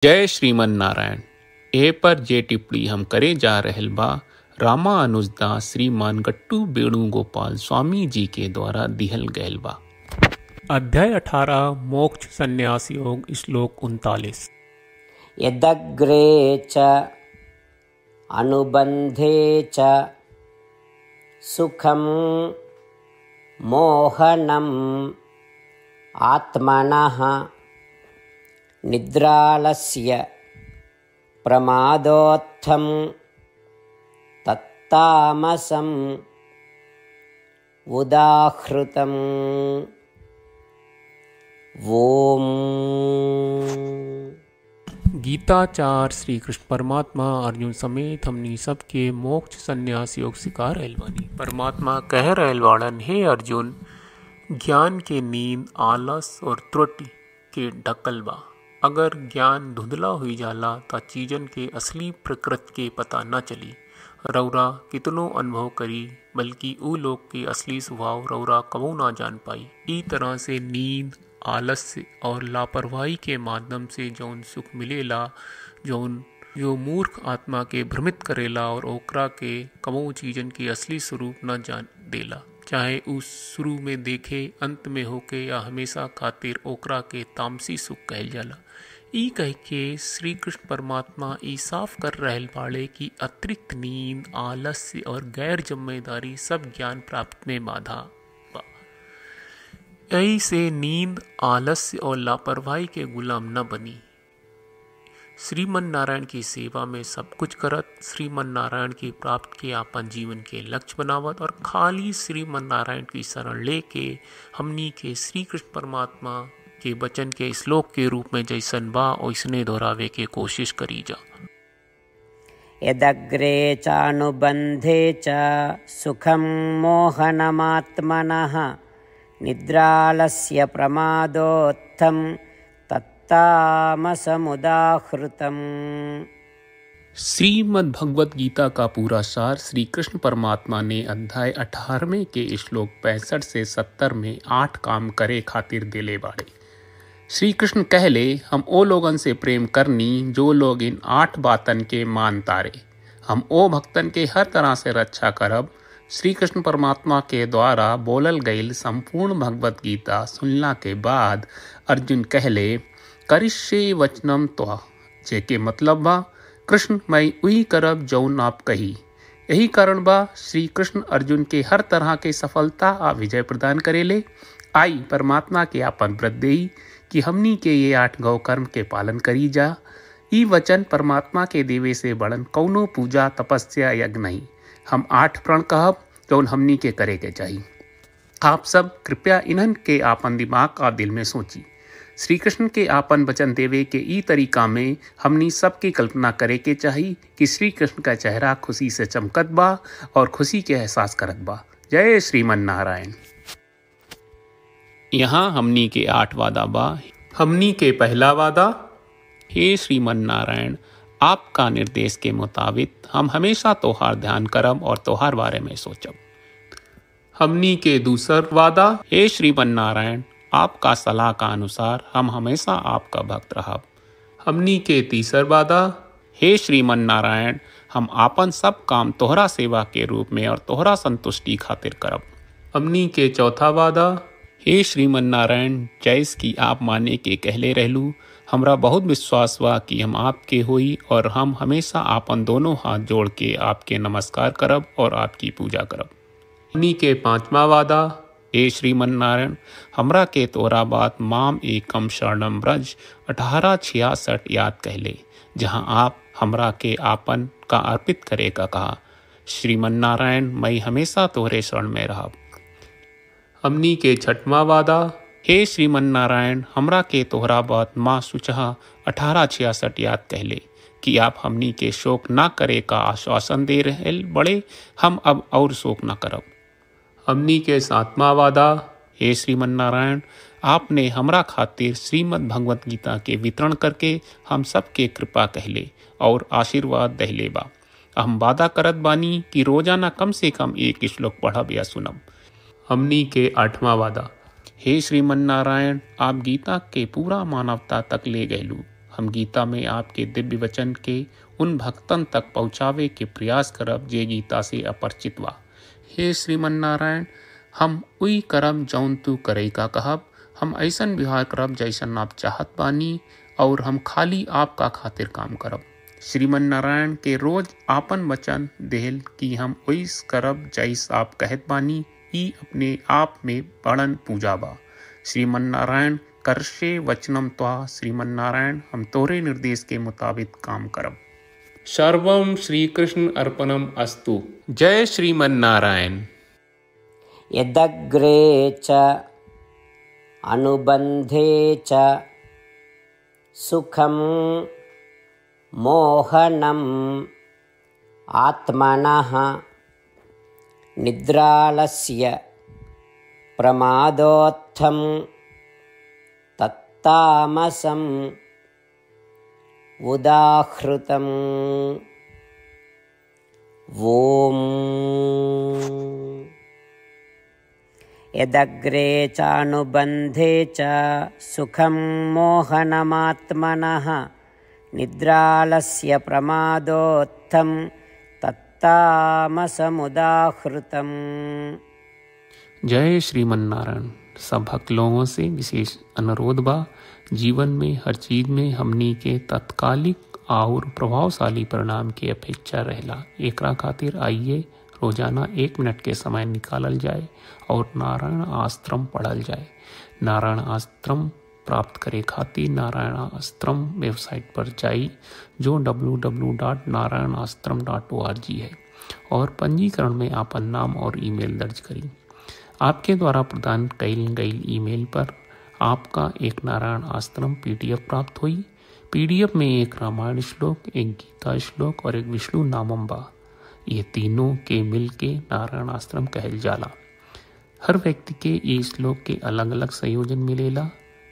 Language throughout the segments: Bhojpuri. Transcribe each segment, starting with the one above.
जय श्रीमन नारायण। ए पर जे टिप्पणी हम करे जा रहल बा रामानुजदास श्रीमान गट्टू वेणुगोपाल स्वामी जी के द्वारा दिहल गयल बा। अध्याय 18 मोक्ष संन्यास योग श्लोक 39। यदग्रे च अनुबंधे च सुखं मोहनम् आत्मनः निद्रालस्य प्रमादोत्थं तत्तामसम् उदाहृतम्। ओम। गीताचार्य श्री कृष्ण परमात्मा अर्जुन समेत हमनी सबके मोक्ष संन्यास योग सिखा रहल बानी। परमात्मा कह रहल बाड़न, हे अर्जुन, ज्ञान के नींद आलस और त्रुटि के ढकल बा। अगर ज्ञान धुंधला हुई जाला ता चीजन के असली प्रकृति के पता न चली। रौरा कितनो अनुभव करी, बल्कि ऊ लोग के असली स्वभाव रौरा कबो ना जान पाई। ई तरह से नींद, आलस्य और लापरवाही के माध्यम से जौन सुख मिलेला, जो मूर्ख आत्मा के भ्रमित करेला और ओकरा के कबो चीजन की असली स्वरूप न जान देला। चाहे उस शुरू में देखे, अंत में होके या हमेशा खातिर ओकरा के तामसी सुख कहल जाला। ई कह के श्री कृष्ण परमात्मा ई साफ कर रहल बाड़े कि अतिरिक्त नींद, आलस्य और गैर जिम्मेदारी सब ज्ञान प्राप्त में बाधा बा। यही से नींद, आलस्य और लापरवाही के गुलाम न बनी। श्रीमन नारायण की सेवा में सब कुछ करत, श्रीमन नारायण की प्राप्त के आपन जीवन के लक्ष्य बनावत और खाली श्रीमन नारायण की शरण लेके हमनी के श्री कृष्ण परमात्मा के वचन के श्लोक के रूप में जैसन बा वैसने दोहरावे के कोशिश करी जा। यदग्रे चानुबंधे च सुखं मोहनमात्मनः निद्रालस्य प्रमादोत्थं तामसमुदाहृतम्। श्रीमद् भगवत गीता का पूरा सार श्री कृष्ण परमात्मा ने अध्याय 18वें के श्लोक 65 से 70 में 8 काम करे खातिर दिले बाड़े। श्री कृष्ण कहले, हम ओ लोगन से प्रेम करनी जो लोग इन 8 बातन के मान तारे। हम ओ भक्तन के हर तरह से रक्षा करब। श्री कृष्ण परमात्मा के द्वारा बोलल गईल संपूर्ण भगवत गीता सुनला के बाद अर्जुन कहले, करिष्ये वचनम त्वा, जेके मतलब बा, कृष्ण मैं उही करब जौन आप कही। यही कारण बा श्री कृष्ण अर्जुन के हर तरह के सफलता आ विजय प्रदान करेले। आई परमात्मा के आपन व्रत देई कि हमनी के ये 8 गौ कर्म के पालन करी जा। ई वचन परमात्मा के देवे से बड़न कौनो पूजा, तपस्या, यज्ञ नहीं। हम 8 प्रण कहब जौन हमनी के करे के चाहिए। आप सब कृपया इन्हन के आपन दिमाग और दिल में सोची। श्री कृष्ण के आपन वचन देवे के ई तरीका में हमनी सबकी कल्पना करे के चाहिए कि श्री कृष्ण का चेहरा खुशी से चमकत बा और खुशी के एहसास करत बा। जय श्रीमन नारायण। यहाँ हमनी के 8 वादा बा। हमनी के पहला वादा, हे श्रीमन नारायण, आपका निर्देश के मुताबिक हम हमेशा तोहार ध्यान करब और तोहार बारे में सोचब। हमनी के दूसर वादा, हे श्रीमन नारायण, आपका सलाह का अनुसार हम हमेशा आपका भक्त रहब। हमनी के तीसर वादा, हे श्रीमन नारायण, हम आपन सब काम तोहरा सेवा के रूप में और तोहरा संतुष्टि खातिर करब। हमनी के चौथा वादा, हे श्रीमन नारायण, जैस की आप माने के कहले रहलू, हमरा बहुत विश्वास बा कि हम आपके होई और हम हमेशा आपन दोनों हाथ जोड़ के आपके नमस्कार करब और आपकी पूजा करब। हमनी के पांचवा वादा, हे श्रीमन नारायण, हमरा के तोरा बात माम एकम शरणम ब्रज 1866 याद कहले, जहां आप हमरा के आपन का अर्पित करे का कहा। श्रीमन नारायण, मैं हमेशा तोहरे शरण में रहब। हमनी के छठवां वादा, हे श्रीमन नारायण, हमरा के तोहरा बात माँ सुचहा 1866 याद कहले कि आप हमनी के शोक ना करे का आश्वासन दे रहे बड़े। हम अब और शोक ना करब। हमनी के 7वां वादा, हे श्रीमन नारायण, आपने हमरा खातिर श्रीमद् भगवत गीता के वितरण करके हम सबके कृपा कहले और आशीर्वाद दहले बा। हम वादा करत बानी कि रोजाना कम से कम 1 श्लोक पढ़ब या सुनब। हमनी के 8वां वादा, हे श्रीमन नारायण, आप गीता के पूरा मानवता तक ले गयलू। हम गीता में आपके दिव्य वचन के उन भक्तन तक पहुँचावे के प्रयास करब जे गीता से अपरिचित बा। हे श्रीमन नारायण, हम उई करब जौन तू करे का कहब। हम ऐसन व्यवहार करब जैसन आप चाहत बानी और हम खाली आपका खातिर काम करब। श्रीमन नारायण के रोज आपन वचन देहल कि हम ओइस करब जैस आप कहत बानी। ई अपने आप में बड़न पूजा बा। श्रीमन नारायण करशे वचनम त्वा। श्रीमन नारायण हम तोरे निर्देश के मुताबिक काम करब। सर्वम श्री कृष्ण अर्पणम अस्तु। जय श्रीमन नारायण। यदग्रे च अनुबन्धे च सुखं मोहनम् आत्मनः निद्रालस्य प्रमादोत्थं तत्तामसम् उदाहृतम्। ॐ यदग्रे चानुबन्धे च सुखं मोहनमात्मनः निद्रालस्य प्रमादोत्थं तत्तामसमुदाहृतम्। जय श्रीमन नारायण। सब भक्त लोगों से विशेष अनुरोध बा, जीवन में हर चीज में हमनी के तत्कालिक और प्रभावशाली परिणाम की अपेक्षा रहेला। एकरा खातिर आइए रोजाना 1 मिनट के समय निकालल जाए और नारायण आश्रम पढ़ल जाए। नारायण आश्रम प्राप्त करे खातिर नारायण आश्रम वेबसाइट पर जाई, जो www.narayanashram.org है, और पंजीकरण में आपन नाम और ईमेल दर्ज करी। आपके द्वारा प्रदान कईल गई ईमेल पर आपका एक नारायण आश्रम PDF प्राप्त हुई। PDF में एक रामायण श्लोक, एक गीता श्लोक और एक विष्णु नामम बा। ये तीनों के मिल के नारायण आश्रम कहल जाला। हर व्यक्ति के ये श्लोक के अलग अलग संयोजन मिलेला।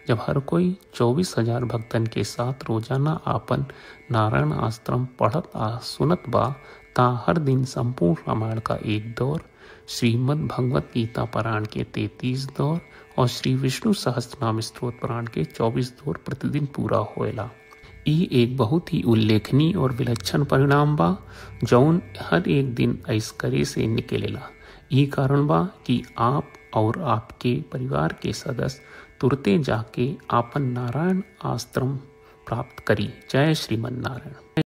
जब हर कोई 24,000 भक्तन के साथ रोजाना आपन नारायण आश्रम पढ़त आ सुनत बा, ता हर दिन संपूर्ण रामायण का 1 दौर, श्रीमद् भगवत गीता पारायण के 33 दौर और श्री विष्णु सहस्त्रनाम स्तोत्र पारायण के 24 दौर प्रतिदिन पूरा होएला। ई एक बहुत ही उल्लेखनीय और विलक्षण परिणाम बा, जौन हर एक दिन ऐस करे से निकलेला। ई कारण बा कि आप और आपके परिवार के सदस्य तुरते जाके आपन नारायण आश्रम प्राप्त करी। जय श्रीमन नारायण।